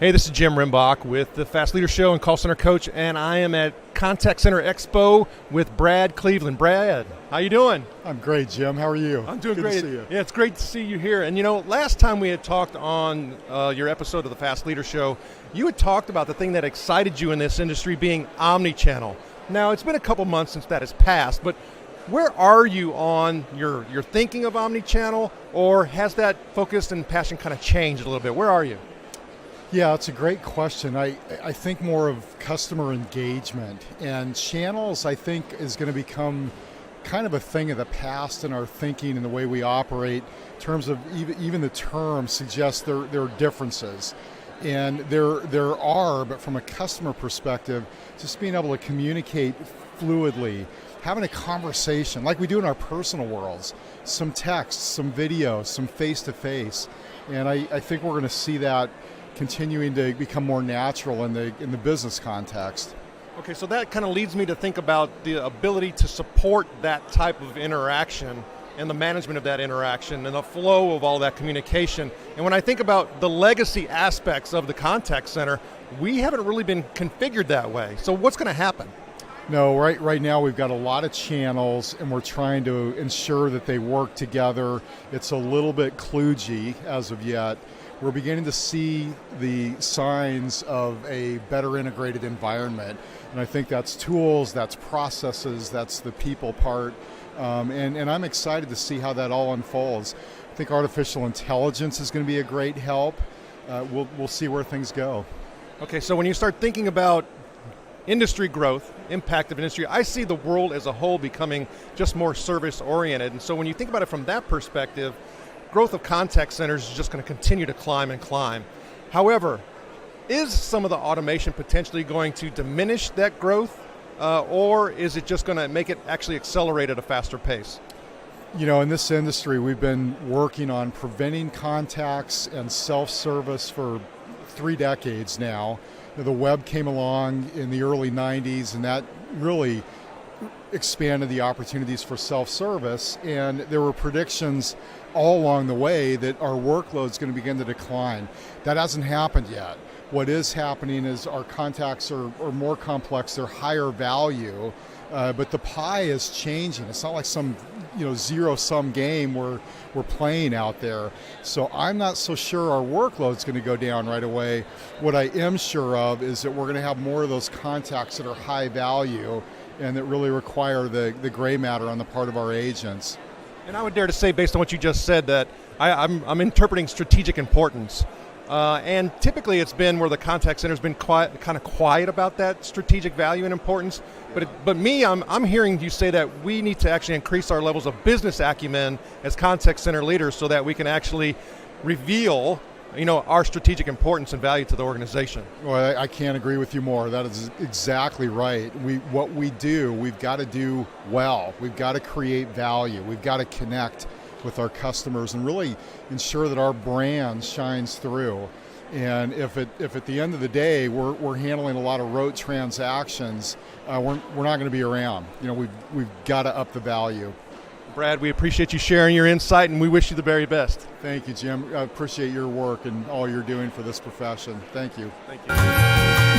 Hey, this is Jim Rembach with the Fast Leader Show and Call Center Coach, and I am at Contact Center Expo with Brad Cleveland. Brad, how you doing? I'm great, Jim. How are you? I'm doing Good great. to see you. Yeah, it's great to see you here. And you know, last time we had talked on your episode of the Fast Leader Show, you had talked about the thing that excited you in this industry being omni-channel. Now, it's been a couple months since that has passed, but where are you on your thinking of omni-channel, or has that focus and passion kind of changed a little bit? Where are you? Yeah, it's a great question. I think more of customer engagement, and channels I think is going to become kind of a thing of the past in our thinking and the way we operate in terms of even the term suggests there are differences. And there are, but from a customer perspective, just being able to communicate fluidly, having a conversation like we do in our personal worlds, some text, some video, some face-to-face. And I think we're going to see that continuing to become more natural in the business context. Okay, so that kind of leads me to think about the ability to support that type of interaction and the management of that interaction and the flow of all that communication. And when I think about the legacy aspects of the contact center, we haven't really been configured that way. So what's going to happen? No, right now we've got a lot of channels and we're trying to ensure that they work together. It's a little bit kludgy as of yet. We're beginning to see the signs of a better integrated environment. And I think that's tools, that's processes, that's the people part. And I'm excited to see how that all unfolds. I think artificial intelligence is going to be a great help. We'll see where things go. Okay, so when you start thinking about industry growth, impact of industry, I see the world as a whole becoming just more service oriented. And so when you think about it from that perspective, growth of contact centers is just going to continue to climb and climb. However, is some of the automation potentially going to diminish that growth, or is it just going to make it actually accelerate at a faster pace? You know, in this industry, we've been working on preventing contacts and self-service for 3 decades now. The web came along in the early 90s, and that really expanded the opportunities for self-service, and there were predictions all along the way that our workload is going to begin to decline. That hasn't happened yet. What is happening is our contacts are more complex, they're higher value, but the pie is changing. It's not like some zero-sum game we're playing out there. So I'm not so sure our workload's going to go down right away. What I am sure of is that we're going to have more of those contacts that are high value and that really require the gray matter on the part of our agents. And I would dare to say, based on what you just said, that I'm interpreting strategic importance. And typically it's been where the contact center's been kind of quiet about that strategic value and importance. But I'm hearing you say that we need to actually increase our levels of business acumen as contact center leaders so that we can actually reveal our strategic importance and value to the organization. Well, I can't agree with you more. That is exactly right. What we do, we've got to do well. We've got to create value. We've got to connect with our customers and really ensure that our brand shines through. And if at the end of the day we're handling a lot of rote transactions, we're not going to be around. We've got to up the value. Brad, we appreciate you sharing your insight, and we wish you the very best. Thank you, Jim. I appreciate your work and all you're doing for this profession. Thank you. Thank you.